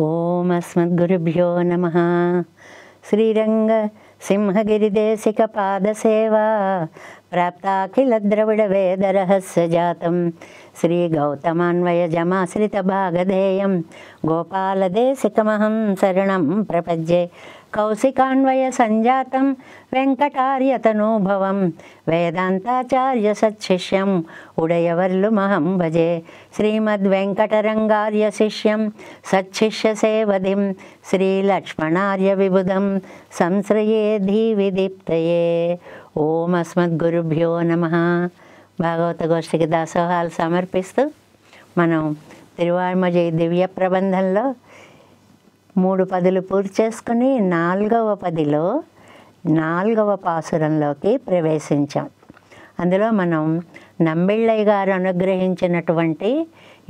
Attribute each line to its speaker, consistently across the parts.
Speaker 1: ఓం అస్మద్గురుభ్యో నమః. శ్రీరంగ సింహగిరిదేశిక పాదసేవా ప్రాప్తాఖిల ద్రవిడ వేద రహస్య జాతం శ్రీ గౌతమాన్వయ జమాశ్రిత భాగధేయం గోపాలదేశికమహం శరణం ప్రపద్యే. కౌశికాన్వయ సంజాతం వెంకటార్యతనూభవం వేదాంతాచార్య సత్శిష్యం ఉడయవర్లుమహం భజే. శ్రీమద్వెంకటరంగార్య శిష్యం సత్శిష్య సేవధిం శ్రీలక్ష్మణార్య విబుధం సంశ్రయే ధీవిదీప్తయే. ఓం అస్మద్గురుభ్యో నమః. భాగవత గోష్ఠికి దాసోహాలు సమర్పిస్తూ మనం తిరువాళ్మజి దివ్య ప్రబంధంలో 3 పదులు పూర్తి చేసుకుని 4వ పదిలో 4వ పాసురంలోకి ప్రవేశించాం. అందులో మనం నంబిళ్ళయ్య గారు అనుగ్రహించినటువంటి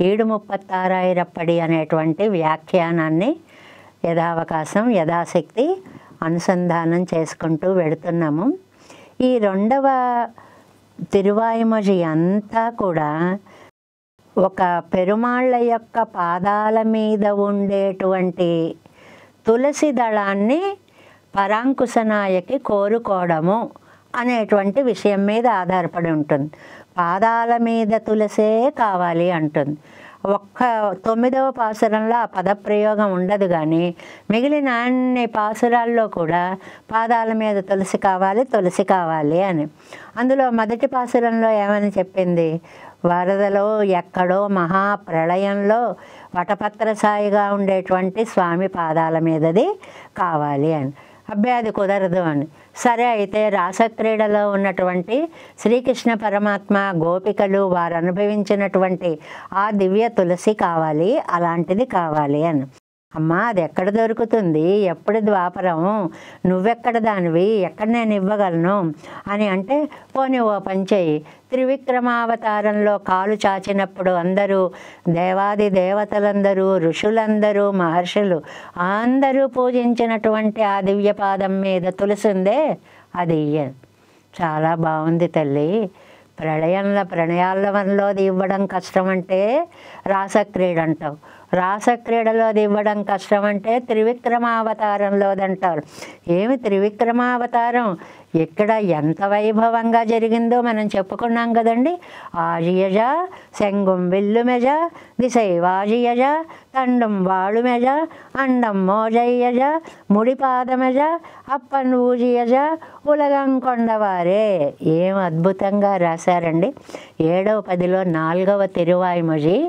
Speaker 1: ఈడు ముప్పత్తారాయిరప్పడి అనేటువంటి వ్యాఖ్యానాన్ని యథావకాశం యథాశక్తి అనుసంధానం చేసుకుంటూ వెడుతున్నాము. ఈ 2వ తిరువాయిమొഴി అంతా కూడా ఒక పెరుమాళ్ళ యొక్క పాదాల మీద ఉండేటువంటి తులసి దళాన్ని పరాంకుశనాయకి కోరుకోవడము అనేటువంటి విషయం మీద ఆధారపడి ఉంటుంది. పాదాల మీద తులసే కావాలి అంటుంది. ఒక్క 9వ పాసురంలో ఆ పదప్రయోగం ఉండదు, కానీ మిగిలిన అన్ని పాసురాల్లో కూడా పాదాల మీద తులసి కావాలి అని. అందులో మొదటి పాసురంలో ఏమని చెప్పింది? వరదలో ఎక్కడో మహాప్రళయంలో వటపత్ర సాయిగా ఉండేటువంటి స్వామి పాదాల మీదది కావాలి అని. అబ్బాయి అది కుదరదు అని. సరే అయితే రాసక్రీడలో ఉన్నటువంటి శ్రీకృష్ణ పరమాత్మ గోపికలు వారు అనుభవించినటువంటి ఆ దివ్య తులసి కావాలి, అలాంటిది కావాలి అని. అమ్మా అది ఎక్కడ దొరుకుతుంది, ఎప్పుడు ద్వాపరం, నువ్వెక్కడ దానివి, ఎక్కడ నేను ఇవ్వగలను అని అంటే, పోనీ ఓ పని చేయి, త్రివిక్రమావతారంలో కాలు చాచినప్పుడు అందరూ దేవాది దేవతలందరూ ఋషులందరూ మహర్షులు అందరూ పూజించినటువంటి ఆ దివ్యపాదం మీద తులసిందే, అది చాలా బాగుంది తల్లి. ప్రణయాల వనలోది ఇవ్వడం కష్టం అంటే రాసక్రీడ అంటావు, రాసక్రీడలోది ఇవ్వడం కష్టం అంటే త్రివిక్రమావతారంలోది అంటారు. ఏమి త్రివిక్రమావతారం ఇక్కడ ఎంత వైభవంగా జరిగిందో మనం చెప్పుకున్నాం కదండి. ఆజియజ శంగుం విల్లుమెజ దిశైవాజియజ తండం వాళుమెజ అండం మోజయ్యజ ముడిపాదమెజ అప్పన్ ఊజియజ ఉలగం కొండవారే. ఏం అద్భుతంగా రాశారండి. 7వ పదిలో 4వ తిరువాయిమొഴి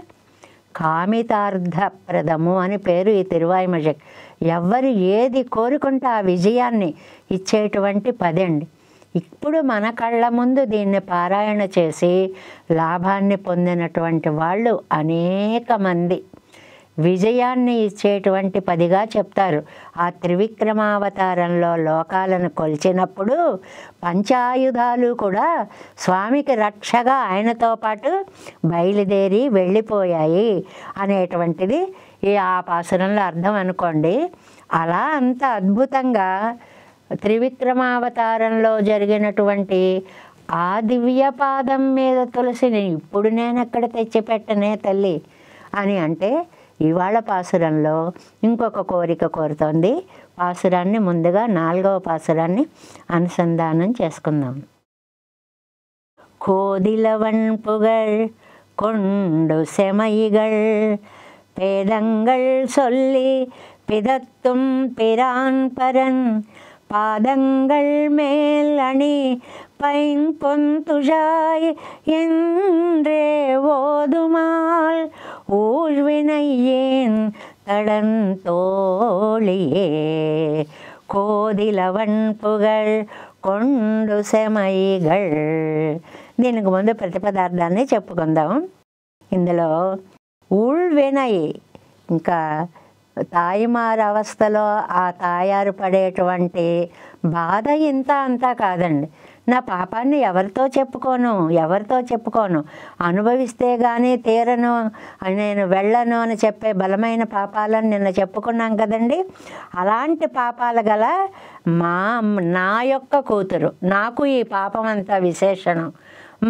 Speaker 1: కామితార్థప్రదము అని పేరు ఈ తిరువాయిమొഴి. ఎవరు ఏది కోరుకుంటే ఆ విజయాన్ని ఇచ్చేటువంటి పది అండి. ఇప్పుడు మన కళ్ళ ముందు దీన్ని పారాయణ చేసి లాభాన్ని పొందినటువంటి వాళ్ళు అనేక మంది. విజయాన్ని ఇచ్చేటువంటి 10గా చెప్తారు. ఆ త్రివిక్రమావతారంలో లోకాలను కొలిచినప్పుడు పంచాయుధాలు కూడా స్వామికి రక్షగా ఆయనతో పాటు బయలుదేరి వెళ్ళిపోయాయి అనేటువంటిది ఆ పాసురంలో అర్థం అనుకోండి. అలా అంత అద్భుతంగా త్రివిక్రమావతారంలో జరిగినటువంటి ఆ దివ్యపాదం మీద తులసిని ఇప్పుడు నేను ఎక్కడ తెచ్చిపెట్టనే తల్లి అని అంటే, ఇవాళ పాసురంలో ఇంకొక కోరిక కోరుతోంది. పాసురాన్ని ముందుగా 4వ పాసురాన్ని అనుసంధానం చేసుకుందాం. కోదిలవన్ పుగళ్ కొండు సెమయిగళ్ పేదంగళ్ సొల్లి పిదత్తుం పిరాన్ పరన్ பாதங்கள் மேல் அணி பைன் பொந்துழாய் என்றே ஓதுமால் ஊழ்வினையேன் தடந்தோழியே. కోదిలవన్ పుగళ్ కొండు సెమయిగళ్. దీనికి ముందు ప్రతిపదార్థాన్ని చెప్పుకుందాం. ఇందులో ఊళ్వినై, ఇంకా తాయిమారు అవస్థలో ఆ తాయారు పడేటువంటి బాధ ఇంత అంతా కాదండి. నా పాపాన్ని ఎవరితో చెప్పుకోను, అనుభవిస్తే కానీ తీరను, నేను వెళ్ళను అని చెప్పే బలమైన పాపాలను నిన్న చెప్పుకున్నాం కదండి. అలాంటి పాపాలు గల నా యొక్క కూతురు, నాకు ఈ పాపం అంతా విశేషణం.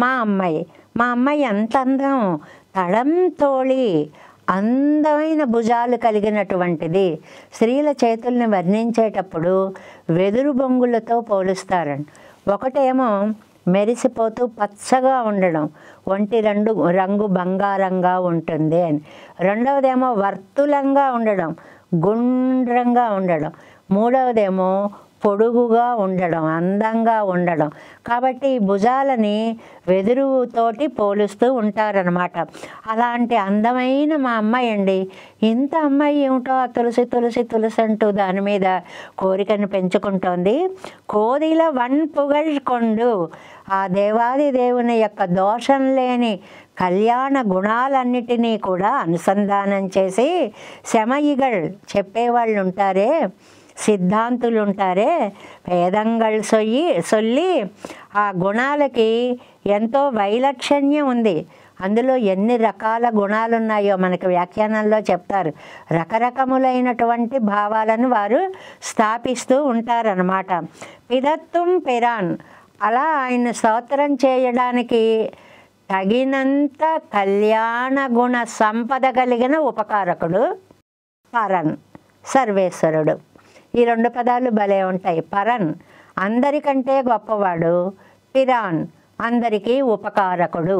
Speaker 1: మా అమ్మాయి ఎంత అందం, తడం తోళి అందమైన భుజాలు కలిగినటువంటిది. స్త్రీల చేతుల్ని వర్ణించేటప్పుడు వెదురు బొంగులతో పోలుస్తారండి. ఒకటేమో మెరిసిపోతూ పచ్చగా ఉండడం, ఒంటి రంగు బంగారంగా ఉంటుంది అని. రెండవదేమో వర్తులంగా ఉండడం, గుండ్రంగా ఉండడం. మూడవదేమో పొడుగుగా ఉండడం, అందంగా ఉండడం. కాబట్టి ఈ భుజాలని వెదురుతోటి పోలుస్తూ ఉంటారనమాట. అలాంటి అందమైన మా అమ్మాయి అండి. ఇంత అమ్మాయి ఏమిటో ఆ తులసి తులసి తులసి అంటూ దాని మీద కోరికను పెంచుకుంటోంది. కోదిల వన్పుగళ్కొండు, ఆ దేవాది దేవుని యొక్క దోషం లేని కళ్యాణ గుణాలన్నిటినీ కూడా అనుసంధానం చేసి శమయిగళ్ చెప్పేవాళ్ళు ఉంటారే, సిద్ధాంతులు ఉంటారే, వేదంగళ్ సొల్లి ఆ గుణాలకి ఎంతో వైలక్షణ్యం ఉంది. అందులో ఎన్ని రకాల గుణాలు ఉన్నాయో మనకి వ్యాఖ్యానంలో చెప్తారు. రకరకములైనటువంటి భావాలను వారు స్థాపిస్తూ ఉంటారన్నమాట. పిదత్తుం పిరాన్, అలా ఆయన స్తోత్రం చేయడానికి తగినంత కళ్యాణ గుణ సంపద కలిగిన ఉపకారకుడు పరన్, సర్వేశ్వరుడు. ఈ రెండు పదాలు భలే ఉంటాయి. పరన్ అందరికంటే గొప్పవాడు, పిరాన్ అందరికీ ఉపకారకుడు.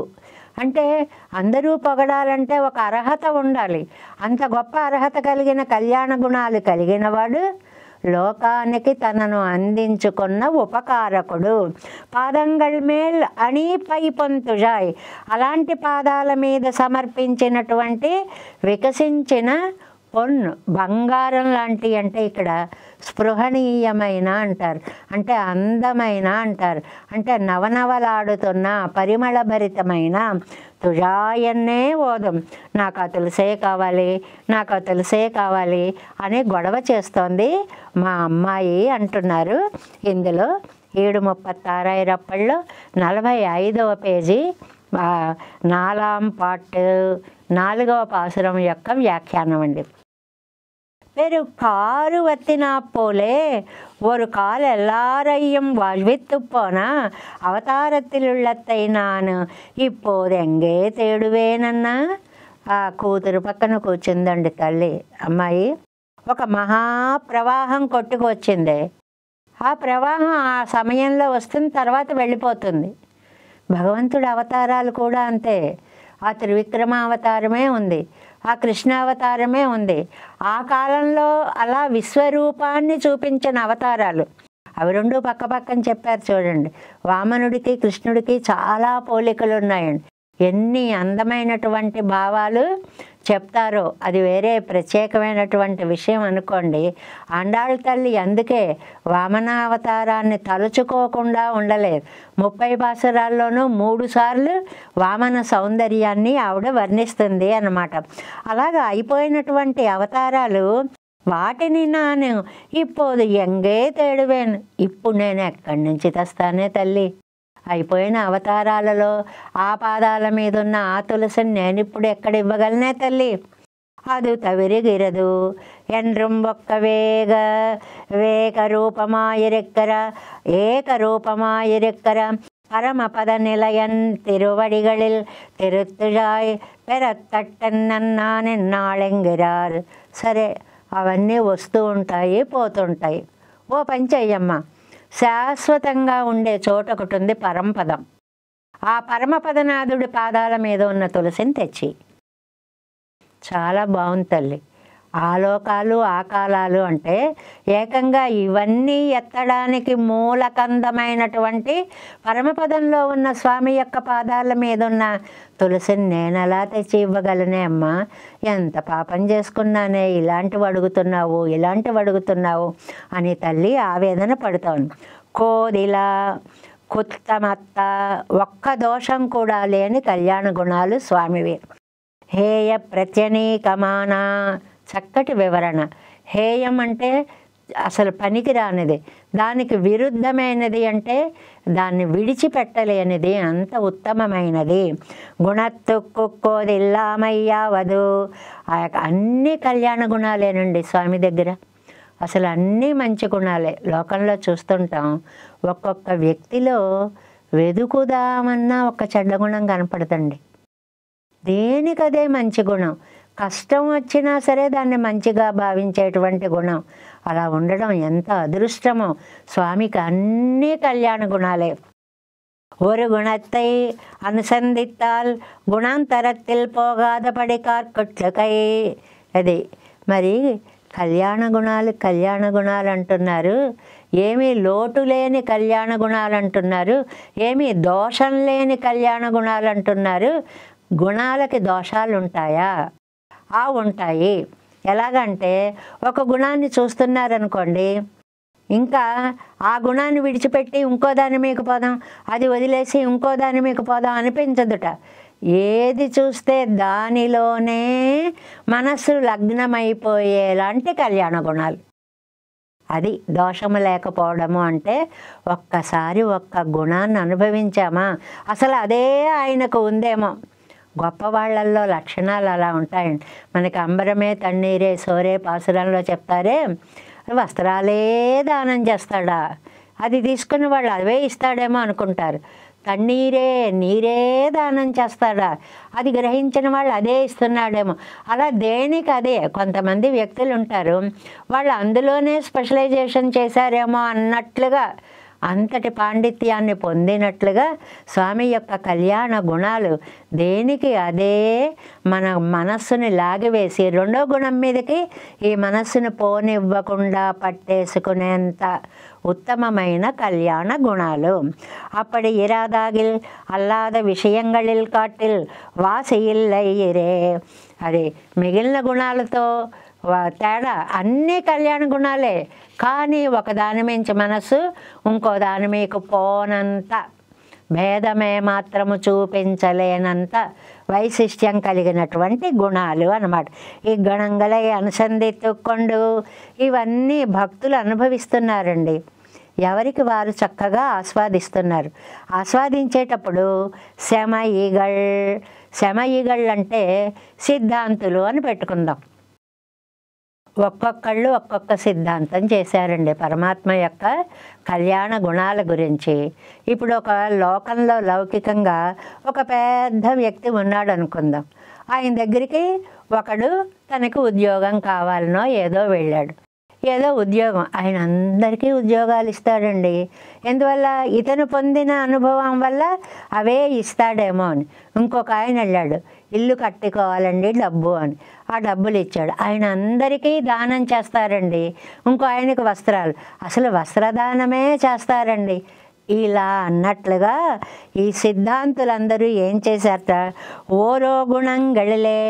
Speaker 1: అంటే అందరూ పొగడాలంటే ఒక అర్హత ఉండాలి. అంత గొప్ప అర్హత కలిగిన కళ్యాణ గుణాలు కలిగినవాడు, లోకానికి తనను అందించుకున్న ఉపకారకుడు. పాదంగళ్ మేల్ అణి పై పొంతుజాయ్, అలాంటి పాదాల మీద సమర్పించినటువంటి వికసించిన పొన్ను, బంగారం లాంటి, అంటే ఇక్కడ స్పృహణీయమైన అంటారు, అంటే అందమైన అంటారు, అంటే నవనవలాడుతున్న పరిమళభరితమైన. తుజాయన్నే ఓదం, నాకు ఆ తులసే కావాలి, నాకు ఆ తులసే కావాలి అని గొడవ చేస్తోంది మా అమ్మాయి అంటున్నారు. ఇందులో 736 45వ పేజీ 4ాం పార్ట్ 4వ పాసురం యొక్క వ్యాఖ్యానం అండి. காரு வத்தினா போலே ஒரு கால் எல்லாரையும் வாழ்வித்து போனா அவதாரத்தில் உள்ளத்தை நான் இப்போது எங்கே தேடுవేనన్నా. ఆ కూతురు పక్కన కూర్చుందండి తల్లి. అమ్మాయి ఒక మహాప్రవాహం కొట్టుకొచ్చింది. ఆ ప్రవాహం ఆ సమయంలో వస్తుంది, తర్వాత వెళ్ళిపోతుంది. భగవంతుడి అవతారాలు కూడా అంతే. ఆ త్రివిక్రమ అవతారమే ఉంది, ఆ కృష్ణావతారమే ఉంది. ఆ కాలంలో అలా విశ్వరూపాన్ని చూపించిన అవతారాలు అవి రెండు పక్క పక్కన చెప్పారు చూడండి. వామనుడికి కృష్ణుడికి చాలా పోలికలు ఉన్నాయండి. ఎన్ని అందమైనటువంటి భావాలు చెప్తారో అది వేరే ప్రత్యేకమైనటువంటి విషయం అనుకోండి. ఆండాళ్ళ తల్లి అందుకే వామనావతారాన్ని తలుచుకోకుండా ఉండలేదు. 30 పాసురాల్లోనూ 3 సార్లు వామన సౌందర్యాన్ని ఆవిడ వర్ణిస్తుంది అన్నమాట. అలాగా అయిపోయినటువంటి అవతారాలు వాటిని నేను ఇప్పుడు ఎంగే తేడువేను, ఇప్పుడు నేను ఎక్కడి నుంచి తెస్తానే తల్లి. అయిపోయిన అవతారాలలో ఆ పాదాల మీద ఉన్న ఆ తులసిని నేను ఇప్పుడు ఎక్కడ ఇవ్వగలనే తల్లి. అది తవిరిగిరదు ఎండ్రం ఒక్క వేక రూపమాయిరెక్కర பரமபத நிலையன் திருவடிகளில் திருத்துழாய் పెరత్తట్టన్నానెన్నాళ్ళెంగిరారు. సరే, అవన్నీ వస్తూ ఉంటాయి, పోతుంటాయి. ఓ పని చెయ్యమ్మ, శాశ్వతంగా ఉండే చోట ఒకటి ఉంది, పరంపదం. ఆ పరమపదనాథుడి పాదాల మీద ఉన్న తులసిని తెచ్చి. చాలా బాగుంది తల్లి. ఆలోకాలు ఆకాలాలు అంటే ఏకంగా ఇవన్నీ ఎత్తడానికి మూలకందమైనటువంటి పరమపదంలో ఉన్న స్వామి యొక్క పాదాల మీద ఉన్న తులసిని నేనెలా తెచ్చి ఇవ్వగలనే అమ్మా, ఎంత పాపం చేసుకున్నానే, ఇలాంటివి అడుగుతున్నావు అని తల్లి ఆవేదన పడుతోంది. కోదిలా కుత్తమత్త, ఒక్క దోషం కూడా లేని కళ్యాణ గుణాలు స్వామివి. హేయ ప్రత్యనీకమాన, చక్కటి వివరణ. హేయం అంటే అసలు పనికి రానిది, దానికి విరుద్ధమైనది అంటే దాన్ని విడిచిపెట్టలేనిది, అంత ఉత్తమమైనది. గుణత్తుక్కోదిల్లామయ్యావదు, ఆ యొక్క అన్ని కళ్యాణ గుణాలేనండి స్వామి దగ్గర. అసలు అన్నీ మంచి గుణాలే. లోకంలో చూస్తుంటాం, ఒక్కొక్క వ్యక్తిలో వెదుకుదామన్నా ఒక చెడ్డ గుణం కనపడుతుంది. దేనికదే మంచి గుణం. కష్టం వచ్చినా సరే దాన్ని మంచిగా భావించేటువంటి గుణం. అలా ఉండడం ఎంత అదృష్టమో. స్వామికి అన్నీ కళ్యాణ గుణాలే. ஒரு குணத்தை అనుసంధిత్తాల్ గుణాంతరத்தில் పోగాద పడికార్కొట్లకై. అది మరి కళ్యాణ గుణాలు అంటున్నారు. ఏమీ లోటు లేని కళ్యాణ గుణాలు అంటున్నారు, ఏమీ దోషం లేని కళ్యాణ గుణాలు అంటున్నారు. గుణాలకి దోషాలు ఉంటాయా? ఉంటాయి. ఎలాగంటే ఒక గుణాన్ని చూస్తున్నారనుకోండి, ఇంకా ఆ గుణాన్ని విడిచిపెట్టి ఇంకో దాని మీకు పోదాం, అది వదిలేసి ఇంకో దాని మీకు పోదాం అనిపించదుట. ఏది చూస్తే దానిలోనే మనస్సు లగ్నమైపోయేలాంటి కళ్యాణ గుణాలు. అది దోషము లేకపోవడము అంటే ఒక్కసారి ఒక్క గుణాన్ని అనుభవించామా అసలు అదే ఆయనకు ఉందేమో. గొప్పవాళ్లల్లో లక్షణాలు అలా ఉంటాయండి. మనకి అంబరమే తన్నీరే సోరే పాసురంలో చెప్తారే, వస్త్రాలే దానం చేస్తాడా, అది తీసుకుని వాళ్ళు అవే ఇస్తాడేమో అనుకుంటారు. తన్నీరే నీరే దానం చేస్తాడా, అది గ్రహించిన వాళ్ళు అదే ఇస్తున్నాడేమో. అలా దేనికి అదే. కొంతమంది వ్యక్తులు ఉంటారు, వాళ్ళు అందులోనే స్పెషలైజేషన్ చేశారేమో అన్నట్లుగా, అంతటి పాండిత్యాన్ని పొందినట్లుగా స్వామి యొక్క కళ్యాణ గుణాలు దేనికి అదే మన మనస్సుని లాగివేసి రెండో గుణం మీదకి ఈ మనస్సును పోనివ్వకుండా పట్టేసుకునేంత ఉత్తమమైన కళ్యాణ గుణాలు. அப்படி இராதாகில் அல்லாத விஷயங்களில் காட்டில் వాసియిల్లయ్యిరే. అది మిగిలిన గుణాలతో తేడా అన్నీ కళ్యాణ గుణాలే, కానీ ఒకదాని మించి మనసు ఇంకో దాని మీకు పోనంత, భేదమే మాత్రము చూపించలేనంత వైశిష్ట్యం కలిగినటువంటి గుణాలు అన్నమాట. ఈ గణంగలై అనుసంధిత్తుకొండు ఇవన్నీ భక్తులు అనుభవిస్తున్నారండి. ఎవరికి వారు చక్కగా ఆస్వాదిస్తున్నారు. ఆస్వాదించేటప్పుడు శమయిగళ్ అంటే సిద్ధాంతులు అని పెట్టుకుందాం. ఒక్కొక్కళ్ళు ఒక్కొక్క సిద్ధాంతం చేశారండి పరమాత్మ యొక్క కళ్యాణ గుణాల గురించి. ఇప్పుడు ఒక లోకంలో లౌకికంగా ఒక పెద్ద వ్యక్తి ఉన్నాడు అనుకుందాం. ఆయన దగ్గరికి ఒకడు తనకు ఉద్యోగం కావాలనో ఏదో వెళ్ళాడు. ఏదో ఉద్యోగం, ఆయన అందరికీ ఉద్యోగాలు ఇస్తాడండి. ఎందువల్ల? ఇతను పొందిన అనుభవం వల్ల అవే ఇస్తాడేమో అని. ఇంకొక ఆయన వెళ్ళాడు, ఇల్లు కట్టుకోవాలండి డబ్బు అని. ఆ డబ్బులు ఇచ్చాడు. ఆయన అందరికీ దానం చేస్తారండి. ఇంకో ఆయనకు వస్త్రాలు, అసలు వస్త్రదానమే చేస్తారండి. ఇలా అన్నట్లుగా ఈ సిద్ధాంతులందరూ ఏం చేశారట, ఓరో గుణంగళిలే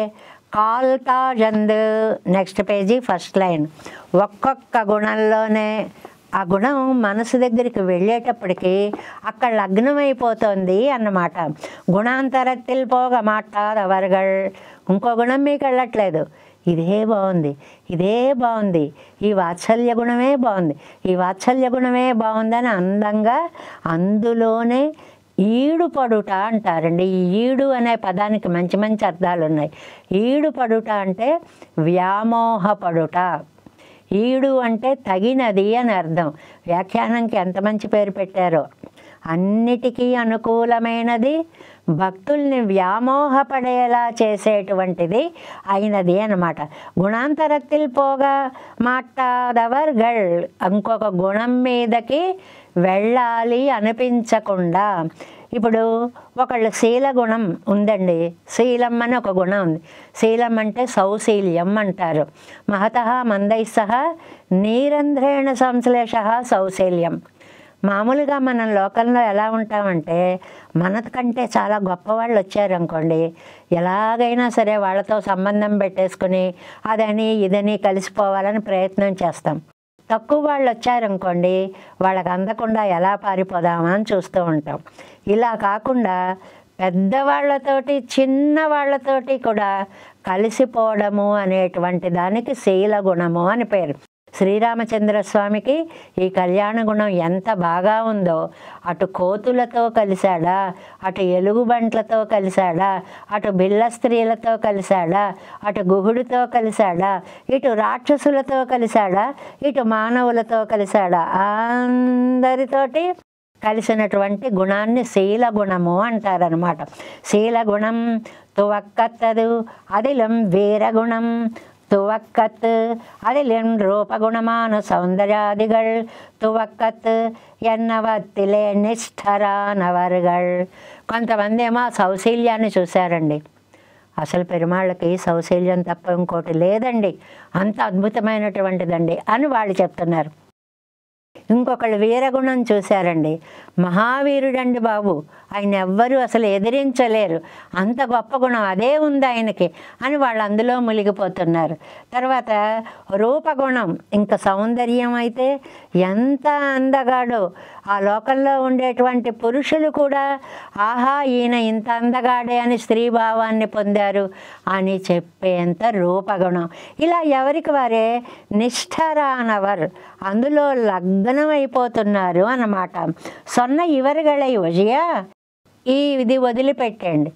Speaker 1: కాల్తాజంద్. Next page first line. ఒక్కొక్క గుణంలోనే ఆ గుణం మనసు దగ్గరికి వెళ్ళేటప్పటికి అక్కడ లగ్నమైపోతుంది అన్నమాట. గుణాంతరத்தில் పోగ మాట్లాడవర్గల్. ఇంకో గుణం మీకు వెళ్ళట్లేదు, ఇదే బాగుంది, ఇదే బాగుంది, ఈ వాత్సల్య గుణమే బాగుంది, ఈ వాత్సల్య గుణమే బాగుందని అందంగా అందులోనే ఈడు పడుట అంటారండి. ఈ ఈడు అనే పదానికి మంచి మంచి అర్థాలు ఉన్నాయి. ఈడు పడుట అంటే వ్యామోహపడుట. ఈడు అంటే తగినది అని అర్థం. వ్యాఖ్యానంకి ఎంత మంచి పేరు పెట్టారో. అన్నిటికీ అనుకూలమైనది, భక్తుల్ని వ్యామోహపడేలా చేసేటువంటిది అయినది అన్నమాట. గుణాంతరத்தில் పోగ మాట్లాడవర్గల్. ఇంకొక గుణం మీదకి వెళ్ళాలి అనిపించకుండా. ఇప్పుడు ఒకళ్ళు శీల గుణం ఉందండి. శీలం అని ఒక గుణం ఉంది. శీలం అంటే సౌశీల్యం అంటారు. మహతః మందై సహ నీరంధ్రేణ సంశ్లేష సౌశీల్యం. మామూలుగా మనం లోకంలో ఎలా ఉంటామంటే, మనకంటే చాలా గొప్పవాళ్ళు వచ్చారనుకోండి, ఎలాగైనా సరే వాళ్ళతో సంబంధం పెట్టేసుకుని అదని ఇదని కలిసిపోవాలని ప్రయత్నం చేస్తాం. తక్కువ వాళ్ళు వచ్చారనుకోండి, వాళ్ళకి అందకుండా ఎలా పారిపోదామా అని చూస్తూ ఉంటాం. ఇలా కాకుండా పెద్దవాళ్లతోటి చిన్న వాళ్ళతోటి కూడా కలిసిపోవడము అనేటువంటి దానికి శీల గుణము అని పేరు. శ్రీరామచంద్ర స్వామికి ఈ కళ్యాణ గుణం ఎంత బాగా ఉందో, అటు కోతులతో కలిశాడా, అటు ఎలుగుబంట్లతో కలిశాడా, అటు బిల్ల స్త్రీలతో కలిశాడా, అటు గుహుడితో కలిశాడా, ఇటు రాక్షసులతో కలిశాడా, ఇటు మానవులతో కలిశాడా, అందరితోటి కలిసినటువంటి గుణాన్ని శీలగుణము అంటారనమాట. శీలగుణం తువక్కత్తదు அதிலும் வீரகுணம் துவக்கத்து அதிலும் ரூபகுணமான சௌந்தர்யாதிகள் துவக்கத்து ఎన్నవత్తిలే నిష్ఠరానవర్గల్. కొంతమంది ఏమో సౌశీల్యాన్ని చూశారండి. అసలు పెరుమాళ్ళకి సౌశీల్యం తప్ప ఇంకోటి లేదండి, అంత అద్భుతమైనటువంటిదండి అని వాళ్ళు చెప్తున్నారు. ఇంకొకళ్ళు వీరగుణం చూశారండి. మహావీరుడండి బాబు, ఆయన ఎవ్వరూ అసలు ఎదిరించలేరు, అంత గొప్ప గుణం అదే ఉంది ఆయనకి అని వాళ్ళు అందులో మునిగిపోతున్నారు. తర్వాత రూపగుణం, ఇంకా సౌందర్యం అయితే ఎంత అందగాడో ఆ లోకంలో ఉండేటువంటి పురుషులు కూడా ఆహా ఈయన ఇంత అందగాడే అని స్త్రీభావాన్ని పొందారు అని చెప్పేంత రూపగుణం. ఇలా ఎవరికి వారే నిష్ఠరానవర్, అందులో లగ్నం అయిపోతున్నారు అన్నమాట. సొన్న ఇవరుగళై వజియా, ఇది వదిలిపెట్టండి,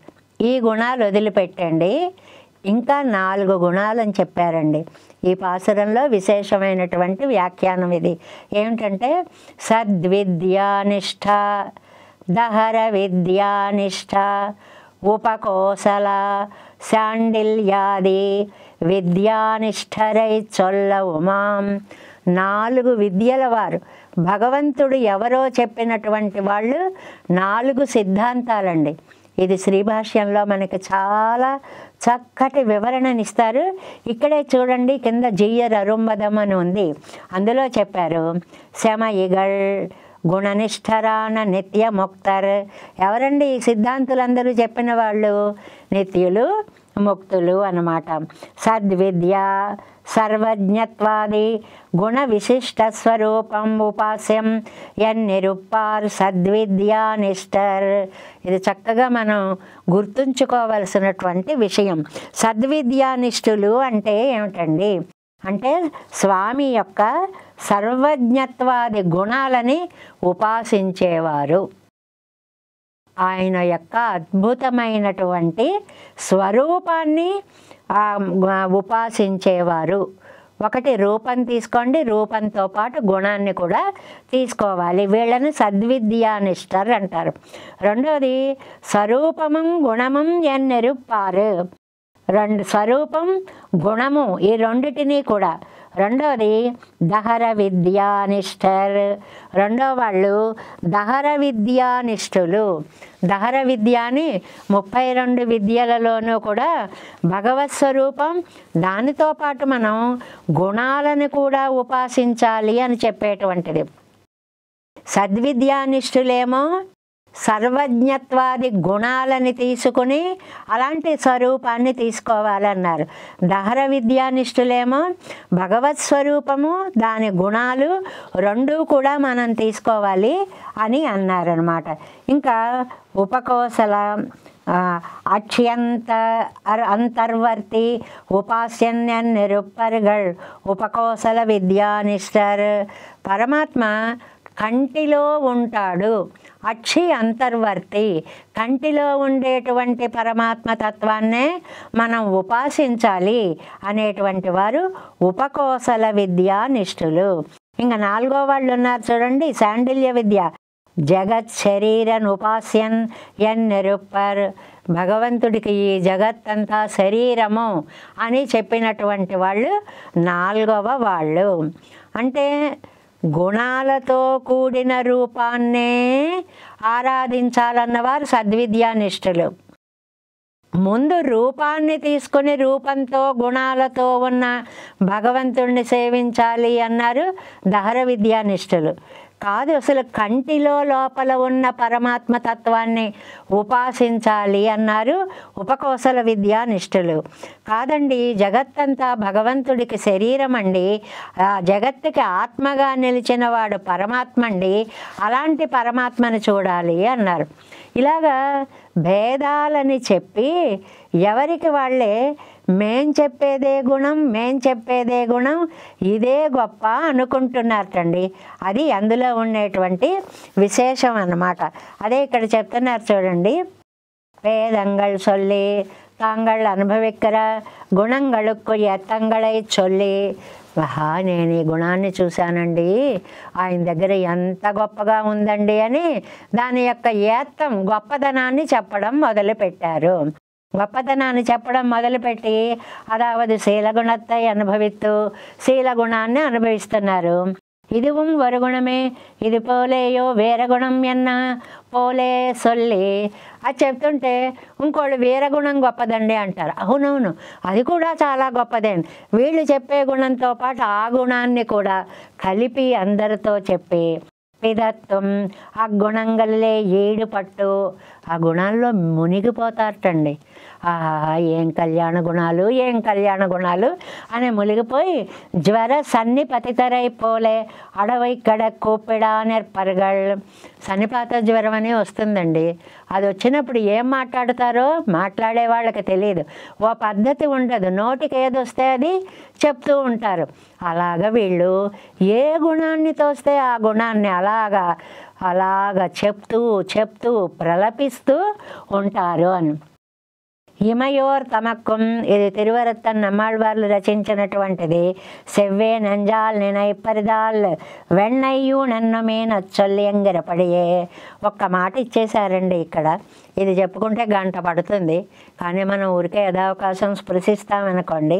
Speaker 1: ఈ గుణాలు వదిలిపెట్టండి, ఇంకా 4 గుణాలు అని చెప్పారండి. ఈ పాసురంలో విశేషమైనటువంటి వ్యాఖ్యానం ఇది. ఏమిటంటే సద్విద్యానిష్ట, దహర విద్యానిష్ట, ఉపకోసల, శాండిల్యాది విద్యానిష్ఠరై చొల్ల ఉమాం. 4 విద్యల వారు, భగవంతుడు ఎవరో చెప్పినటువంటి వాళ్ళు 4 సిద్ధాంతాలండి. ఇది శ్రీభాష్యంలో మనకి చాలా చక్కటి వివరణనిస్తారు. ఇక్కడే చూడండి, కింద జియ్యర్ అరుంబదం అని ఉంది, అందులో చెప్పారు శమయిగల్ గుణనిష్ఠరాన నిత్యముక్తర్. ఎవరండి ఈ సిద్ధాంతులందరూ చెప్పిన వాళ్ళు? నిత్యులు, ముక్తులు అన్నమాట. సద్విద్య సర్వజ్ఞత్వాది గుణ విశిష్ట స్వరూపం ఉపాస్యం ఎన్నిరుప్పార్ సద్విద్యానిష్టర్. ఇది చక్కగా మనం గుర్తుంచుకోవలసినటువంటి విషయం. సద్విద్యానిష్ఠులు అంటే ఏమిటండి అంటే స్వామి యొక్క సర్వజ్ఞత్వాది గుణాలని ఉపాసించేవారు, ఆయన యొక్క అద్భుతమైనటువంటి స్వరూపాన్ని ఉపాసించేవారు. ఒకటి రూపం తీసుకోండి, రూపంతో పాటు గుణాన్ని కూడా తీసుకోవాలి. వీళ్ళని సద్విద్యానిష్టర్ అంటారు. రెండోది స్వరూపమం గుణమం ఎన్నెరుప్పారు. స్వరూపం గుణము ఈ రెండిటినీ కూడా. రెండోది దహర విద్యానిష్టర్, రెండో వాళ్ళు దహర విద్యానిష్ఠులు. దహర విద్య అని 32 విద్యలలోనూ కూడా భగవత్ స్వరూపం, దానితో పాటు మనం గుణాలను కూడా ఉపాసించాలి అని చెప్పేటువంటిది. సద్విద్యానిష్ఠులేమో సర్వజ్ఞత్వాది గుణాలని తీసుకుని అలాంటి స్వరూపాన్ని తీసుకోవాలన్నారు. దహర విద్యానిష్ఠులేమో భగవత్ స్వరూపము, దాని గుణాలు రెండూ కూడా మనం తీసుకోవాలి అని అన్నారనమాట. ఇంకా ఉపకోసల అక్ష్యంత అంతర్వర్తి ఉపాస్యన్నిరుప్పర్గల్ ఉపకోసల విద్యానిష్టర్. పరమాత్మ కంటిలో ఉంటాడు, అక్షి అంతర్వర్తి, కంటిలో ఉండేటువంటి పరమాత్మ తత్వాన్నే మనం ఉపాసించాలి అనేటువంటి వారు ఉపకోసల విద్యానిష్ఠులు. ఇంకా 4వ వాళ్ళు ఉన్నారు చూడండి, శాండిల్య విద్య. జగత్ శరీరన్ ఉపాస్యన్ ఎన్నిరుప్పర్. భగవంతుడికి ఈ జగత్తంతా శరీరము అని చెప్పినటువంటి వాళ్ళు 4వ వాళ్ళు. అంటే గుణాలతో కూడిన రూపాన్నే ఆరాధించాలన్నవారు సద్విద్యానిష్ఠులు. ముందు రూపాన్ని తీసుకుని రూపంతో గుణాలతో ఉన్న భగవంతుడిని సేవించాలి అన్నారు దహర విద్యానిష్ఠులు. కాదు, అసలు కంటిలో లోపల ఉన్న పరమాత్మ తత్వాన్ని ఉపాసించాలి అన్నారు ఉపకోసల విద్యానిష్ఠులు. కాదండి, జగత్తంతా భగవంతుడికి శరీరం అండి, ఆ జగత్తుకి ఆత్మగా నిలిచిన వాడు పరమాత్మ అండి, అలాంటి పరమాత్మను చూడాలి అన్నారు. ఇలాగా భేదాలని చెప్పి ఎవరికి వాళ్ళే మేం చెప్పేదే గుణం, మేం చెప్పేదే గుణం, ఇదే గొప్ప అనుకుంటున్నారటండి. అది అందులో ఉండేటువంటి విశేషం అన్నమాట. అదే ఇక్కడ చెప్తున్నారు చూడండి. వేదంగల్ సొల్లి தாங்கள் அனுபவிக்கிற గుణங்களுக்கு ఎత్తంగళై చొల్లి నేను ఈ గుణాన్ని చూశానండి, ఆయన దగ్గర ఎంత గొప్పగా ఉందండి అని దాని యొక్క ఏత్తం గొప్పదనాన్ని చెప్పడం మొదలుపెట్టారు. గొప్పతనాన్ని చెప్పడం మొదలుపెట్టి అదావది శీలగుణத்தை అనుభవిస్తూ శీలగుణాన్ని అనుభవిస్తున్నారు. இதுவும் ஒரு குணமே, ఇది పోలేయో వేరే గుణం ఎన్న పోలే సొల్లి అది చెప్తుంటే ఇంకోళ్ళు వేరే గుణం గొప్పదండి అంటారు. అవునవును, అది కూడా చాలా గొప్పదే. వీళ్ళు చెప్పే గుణంతో పాటు ఆ గుణాన్ని కూడా కలిపి అందరితో చెప్పి పిదత్వం ఆ గుణంగల్లే ఏడు పట్టు ఆ గుణాల్లో మునిగిపోతారటండి. ఏం కళ్యాణ గుణాలు, ఏం కళ్యాణ గుణాలు అని మునిగిపోయి జ్వర సన్నిపతితరై పోలే అడవై కడ కూపిడా నెర్పరగల్ సన్నిపాత జ్వరం అని వస్తుందండి. అది వచ్చినప్పుడు ఏం మాట్లాడతారో మాట్లాడే వాళ్ళకి తెలియదు, ఓ పద్ధతి ఉండదు, నోటికి ఏదొస్తే అది చెప్తూ ఉంటారు. అలాగ వీళ్ళు ఏ గుణాన్ని తోస్తే ఆ గుణాన్ని అలాగా చెప్తూ చెప్తూ ప్రలపిస్తూ ఉంటారు అని. ఇమయోర్ తమక్కం ఇది తిరువరత్తన్ నమ్మాళ్వార్లు రచించినటువంటిది. సెవ్వే నంజాల్ నినైపరిదాల్ వెన్నయ్యూ నన్నమే నచ్చొల్లియంగిరపడియే. ఒక్క మాట ఇచ్చేశారండి ఇక్కడ. ఇది చెప్పుకుంటే గంట పడుతుంది, కానీ మనం ఊరికే యథావకాశం స్పృశిస్తామనుకోండి.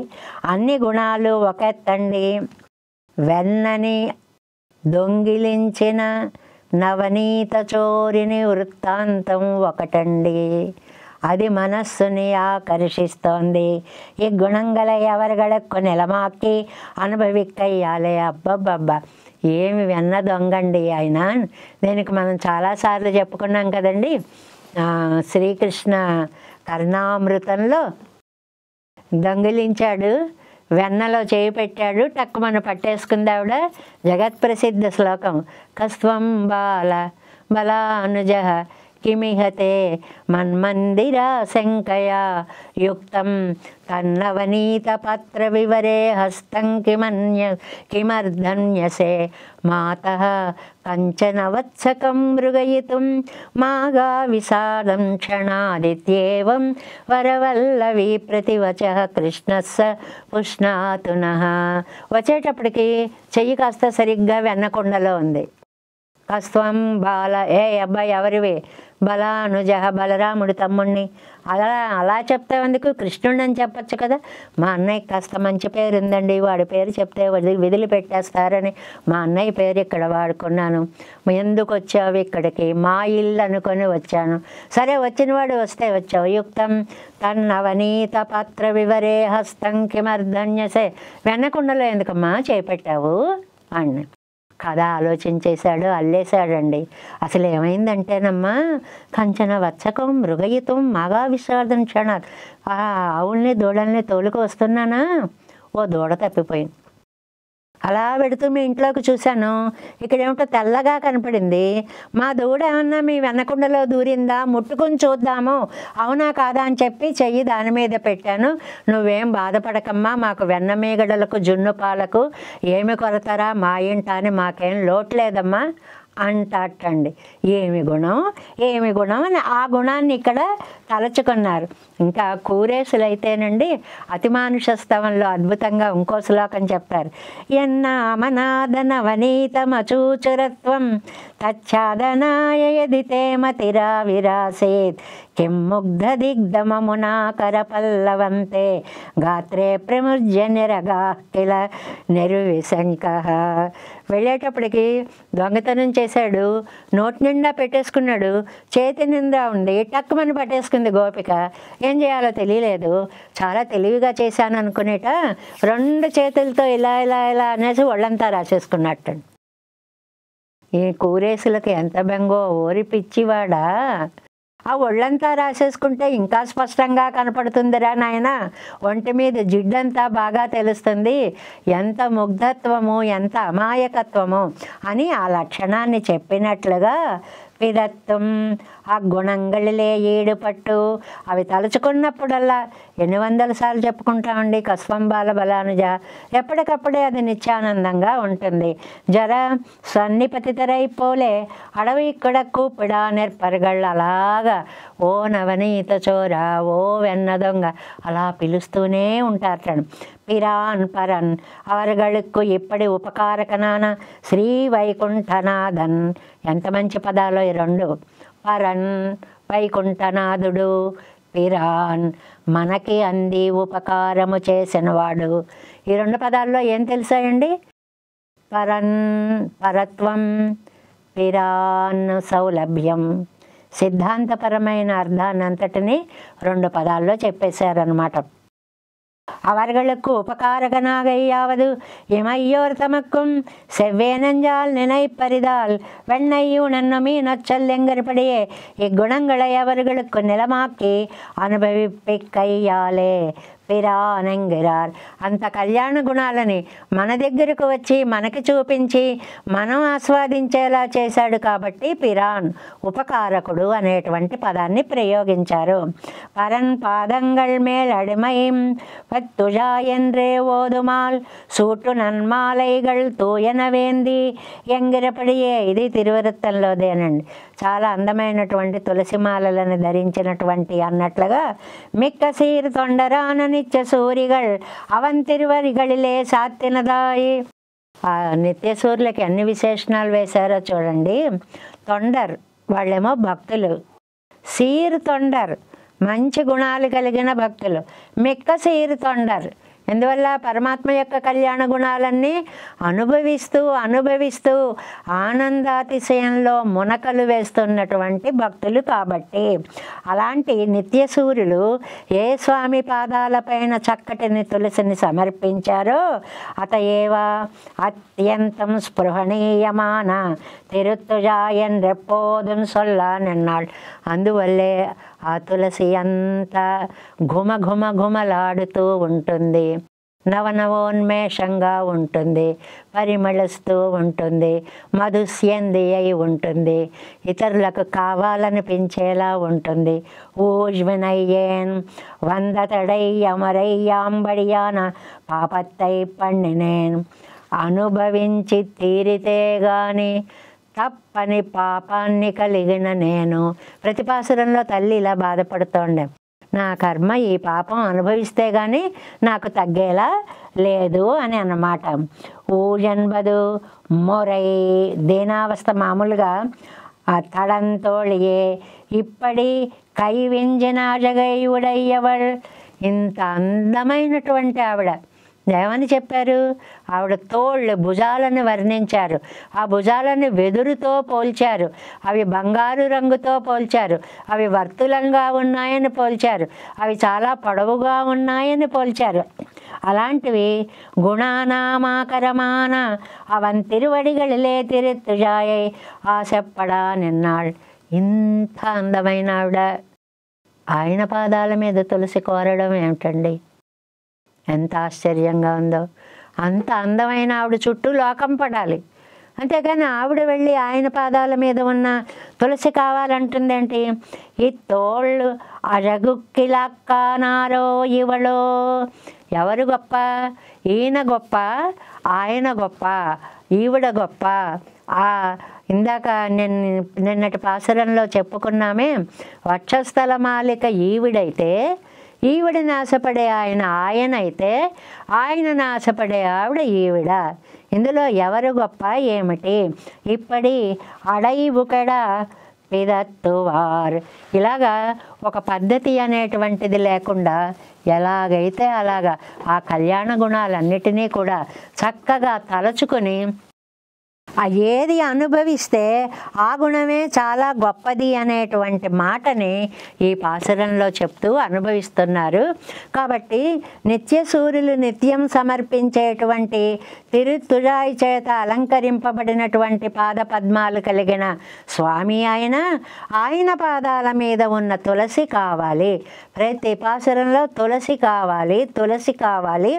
Speaker 1: అన్ని గుణాలు ఒక ఎత్తండి, వెన్నని దొంగిలించిన నవనీత చోరిని వృత్తాంతం ఒకటండి, అది మనస్సుని ఆకర్షిస్తోంది. ఈ గుణంగల ఎవరిగడక్కు నెలమాకి అనుభవిక్కయ్యాలే. అబ్బబ్బబ్బా, ఏమి వెన్న దొంగండి ఆయన. దీనికి మనం చాలాసార్లు చెప్పుకున్నాం కదండి. శ్రీకృష్ణ కర్ణామృతంలో దొంగిలించాడు, వెన్నలో చేయి పెట్టాడు, టక్కుమని పట్టేసుకుంది ఆవిడ. జగత్ప్రసిద్ధ శ్లోకం కస్త్వం బాల బలానుజ కిమిహతే మన్మందిరా శంకయా యుక్తం తన్నవనీత పత్ర వివరే హస్తం కిమర్ధన్యసే మాతః కంచన వత్సకం మృగయితుం మాగా విషాదం క్షణాదిత్యేవం వరవల్లవి ప్రతివచః కృష్ణస్స పుష్ణాతునః. వచ్చేటప్పటికి చెయ్యి కాస్త సరిగ్గా వెన్నకొండలో ఉంది. కస్త్వం బాల అబ్బాయి ఎవరివి? బలానుజ బలరాముడు తమ్ముణ్ణి. అలా చెప్తే అందుకు కృష్ణుడు అని చెప్పచ్చు కదా. మా అన్నయ్య కాస్త మంచి పేరు ఉందండి, వాడి పేరు చెప్తే విధులు పెట్టేస్తారని మా అన్నయ్య పేరు ఇక్కడ వాడుకున్నాను. ఎందుకు వచ్చావు ఇక్కడికి? మా ఇల్లు అనుకొని వచ్చాను. సరే, వచ్చినవాడు వస్తే వచ్చావు. యుక్తం తన్నవనీత పాత్ర వివరే హస్తం కిమర్ధన్యసే. వెన్నకుండలో ఎందుకమ్మా చేపెట్టావు అన్న కథ ఆలోచించేశాడు, అల్లేశాడండి. అసలు ఏమైందంటేనమ్మా, కంచన వత్సకం మృగయితం మగా విషాదం క్షణాలు. ఆ ఆవుల్ని దూడల్ని తోలుకు వస్తున్నానా, ఓ దూడ తప్పిపోయింది. అలా పెడుతూ మీ ఇంట్లోకి చూశాను, ఇక్కడేమిటో తెల్లగా కనపడింది. మా దూడ ఏమన్నా మీ వెన్నకుండలో దూరిందా, ముట్టుకుని చూద్దాము అవునా కాదా అని చెప్పి చెయ్యి దాని మీద పెట్టాను. నువ్వేం బాధపడకమ్మా, మాకు వెన్న మీగడలకు జున్ను పాలకు ఏమి కొరతరా మా ఇంట అని మాకేం లోట్లేదమ్మా అంటాటండి. ఏమి గుణం, ఏమి గుణం అని ఆ గుణాన్ని ఇక్కడ తలచుకున్నారు. ఇంకా కూరేసులైతేనండి అతిమానుష స్తవంలో అద్భుతంగా ఇంకో శ్లోకం చెప్తారు. ఎన్నామనాదనవనీతమచూచురత్వం తచ్ఛాదనాయ యదితే మతిరా విరాసేత్ కిం ముగ్ధ దిగ్ధమమునాకర పల్లవంతే గాత్రే ప్రముజ్య నిరగా కిల నిర్విశంకః. వెళ్ళేటప్పటికి దొంగతనం చేశాడు, నోటి నిండా పెట్టేసుకున్నాడు, చేతి నిండా ఉండి టక్కుమని పట్టేసుకుంది గోపిక. ఏం చేయాలో తెలియలేదు, చాలా తెలివిగా చేశాను అనుకునేట 2 చేతులతో ఇలా ఇలా ఇలా అనేసి ఒళ్ళంతా రాసేసుకున్నట్టు. ఈ కూరేసులకి ఎంత బెంగో, ఓరి పిచ్చివాడా, ఆ ఒళ్ళంతా రాసేసుకుంటే ఇంకా స్పష్టంగా కనపడుతుందిరా నాయన, ఒంటి మీద జిడ్డంతా బాగా తెలుస్తుంది, ఎంత ముగ్ధత్వము ఎంత అమాయకత్వము అని ఆ లక్షణాన్ని చెప్పినట్లుగా పిదత్వం ఆ గుణంగళిలే ఈడుపట్టు. అవి తలుచుకున్నప్పుడల్లా ఎన్ని వందల సార్లు చెప్పుకుంటామండి కస్వంబాల బలానుజ. ఎప్పటికప్పుడే అది నిత్యానందంగా ఉంటుంది. జర సన్నిపతితరైపోలే అడవి ఇక్కడ కూపిడా నెర్పరగళ్ళు అలాగా ఓ నవనీత చోర ఓ వెన్న దొంగ అలా పిలుస్తూనే ఉంటారట. పిరాన్ పరన్ అవர்களுకు ఇప్పటి ఉపకారకనాన శ్రీ వైకుంఠనాథన్. ఎంత మంచి పదాలో ఈ రెండు. పరన్ వైకుంఠనాథుడు, పిరాన్ మనకి అంది ఉపకారము చేసినవాడు. ఈ రెండు పదాల్లో ఏం తెలుసాయండి? పరన్ పరత్వం, పిరాన్ సౌలభ్యం. సిద్ధాంతపరమైన అర్థాన్నంతటినీ రెండు పదాల్లో చెప్పేశారనమాట. அவர்களுக்கு உபகாரகனாகையாவது இமையோர் தமக்கும் செவ்வேனஞ்சால் நினைப்பரிதால் வெண்ணையுணன்னுமீ நொச்சல்லெங்கற்படியே இக்குணங்களை அவர்களுக்கு நிலமாக்கி అనుభవిప్పికయ్యాలే పిరానంగిరార్. అంత కళ్యాణ గుణాలని మన దగ్గరకు వచ్చి మనకి చూపించి మనం ఆస్వాదించేలా చేశాడు కాబట్టి పిరాన్ ఉపకారకుడు అనేటువంటి పదాన్ని ప్రయోగించారు. పరన్ పాదంగళ్ మేల్ అడిమయం పత్తుజా என்றே ఓదుమాల్ సూటు నన్మాలైగళ్ తూయనవేంది ఎంగిరపడియే. ఇది తిరువృత్తంలోదేనండి. చాలా అందమైనటువంటి తులసిమాలలను ధరించినటువంటి అన్నట్లుగా మిక్కసీర్ తొండరాన నిత్య సూరిగళ్ అవన్ తిరువరిగళిలే సాత్తినదాయి. ఆ నిత్య సూర్యులకి అన్ని విశేషణాలు వేశారో చూడండి. తొండర్ వాళ్ళేమో భక్తులు, సీర్ తొండర్ మంచి గుణాలు కలిగిన భక్తులు, మిక్క సీర్ తొండర్ ఎందువల్ల పరమాత్మ యొక్క కళ్యాణ గుణాలన్నీ అనుభవిస్తూ అనుభవిస్తూ ఆనందాతిశయంలో మునకలు వేస్తున్నటువంటి భక్తులు కాబట్టి. అలాంటి నిత్య సూర్యులు ఏ స్వామి పాదాలపైన చక్కటిని తులసిని సమర్పించారో అతయేవా అత్యంతం స్పృహణీయమాన తిరుత్తుజాయన్ రెప్పోదుం సొల్లానన్నాడు. అందువల్లే ఆ తులసి అంతా ఘుమ ఘుమ ఘుమలాడుతూ ఉంటుంది, నవనవోన్మేషంగా ఉంటుంది, పరిమళిస్తూ ఉంటుంది, మధుస్యంది అయి ఉంటుంది, ఇతరులకు కావాలనిపించేలా ఉంటుంది. ఊజ్వినయ్యేన్ వందతడై అమరయ్యాంబడియాన పాపత్తై పండినేన్. అనుభవించి తీరితే గాని తప్పని పాపాన్ని కలిగిన నేను. ప్రతిపాసురంలో తల్లి ఇలా బాధపడుతోండే, నా కర్మ ఈ పాపం అనుభవిస్తే కానీ నాకు తగ్గేలా లేదు అని అన్నమాట. ఊజన్బదు మొరై దీనావస్థ మామూలుగా ఆ తడంతోళియే ఇప్పటి కైవింజిన జగయుడయ్యవள். ఇంత అందమైనటువంటి ఆవిడ ఏమని చెప్పారు? ఆవిడ తోళ్ళు భుజాలను వర్ణించారు. ఆ భుజాలను వెదురుతో పోల్చారు, అవి బంగారు రంగుతో పోల్చారు, అవి వర్తులంగా ఉన్నాయని పోల్చారు, అవి చాలా పొడవుగా ఉన్నాయని పోల్చారు. అలాంటివి గుణానామాకరమాన అవన్ తిరువడిగళిలే తిరుత్తుజాయై ఆశప్పడా నిన్నాள். ఇంత అందమైన ఆవిడ ఆయన పాదాల మీద తులసి కోరడం ఏమిటండి? ఎంత ఆశ్చర్యంగా ఉందో. అంత అందమైన ఆవిడ చుట్టూ లోకం పడాలి, అంతేగాని ఆవిడ వెళ్ళి ఆయన పాదాల మీద ఉన్న తులసి కావాలంటుందేంటి? ఈ తోళ్ళు అరగుక్కిలక్కనారో ఇవళో. ఎవరు గొప్ప? ఈయన గొప్ప, ఆయన గొప్ప, ఈవిడ గొప్ప. ఇందాక నిన్నటి పాసురంలో చెప్పుకున్నామే, వక్షస్థల మాలిక ఈవిడైతే ఈవిడని ఆశపడే ఆయనైతే ఆయనను ఆశపడే ఆవిడ ఈవిడ. ఇందులో ఎవరు గొప్ప ఏమిటి? ఇప్పటి అడైబుకడ పిదత్తువార్. ఇలాగా ఒక పద్ధతి అనేటువంటిది లేకుండా ఎలాగైతే అలాగా ఆ కళ్యాణ గుణాలన్నిటినీ కూడా చక్కగా తలచుకొని ఏది అనుభవిస్తే ఆ గుణమే చాలా గొప్పది అనేటువంటి మాటని ఈ పాసురంలో చెప్తూ అనుభవిస్తున్నారు. కాబట్టి నిత్య సూర్యులు నిత్యం సమర్పించేటువంటి తిరుత్తుజాయి చేత అలంకరింపబడినటువంటి పాద పద్మాలు కలిగిన స్వామి ఆయన పాదాల మీద ఉన్న తులసి కావాలి. ప్రతి పాసురంలో తులసి కావాలి, తులసి కావాలి,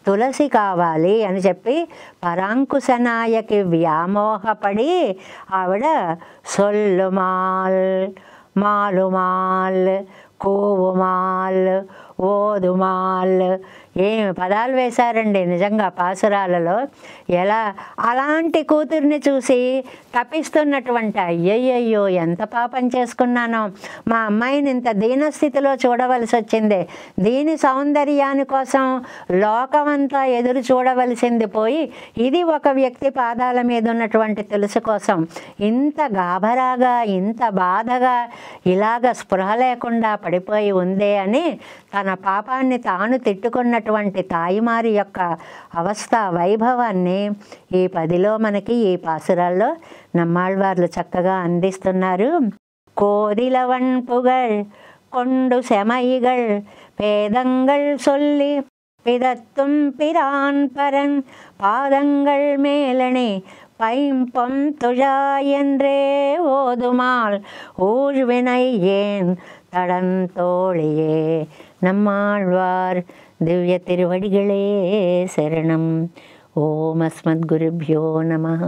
Speaker 1: తులసి కావాలి అని చెప్పి పరాంకుశనాయకి వ్యామోహపడి ఆవిడ సొల్లుమాల్, మాలుమాల్, కూవుమాల్, ఓదుమాల్ ఏమి పదాలు వేశారండి నిజంగా పాసురాలలో. ఎలా అలాంటి కూతుర్ని చూసి తపిస్తున్నటువంటి అయ్యయ్యో ఎంత పాపం చేసుకున్నానో, మా అమ్మాయిని ఇంత దీనస్థితిలో చూడవలసి వచ్చింది, దీని సౌందర్యాని కోసం లోకమంతా ఎదురు చూడవలసింది పోయి ఇది ఒక వ్యక్తి పాదాల మీద ఉన్నటువంటి తులసి కోసం ఇంత గాభరాగా ఇంత బాధగా ఇలాగ స్పృహ లేకుండా పడిపోయి ఉందే అని తన పాపాన్ని తాను తిట్టుకున్నటువంటి తాయిమారి యొక్క అవస్థ వైభవాన్ని ఈ 10లో మనకి ఈ పాసురాల్లో నమ్మాళ్వార్లు చక్కగా అందిస్తున్నారు. కోదిలవన్ పుగళ్ కొండు సెమైగళ్ పేదంగళ్ సొల్లి பிதத்தும் பிரான் பரன் பாதங்கள் மேலணி பைம்பொம் துழாயென்றே ஓதுமால் ஊழ்வினை ஏன் தடந்தோழியே. நம்மாழ்வார் திவ்ய திருவடிகளே சரணம். ஓம் அஸ்மத்குருभ्यो நமः.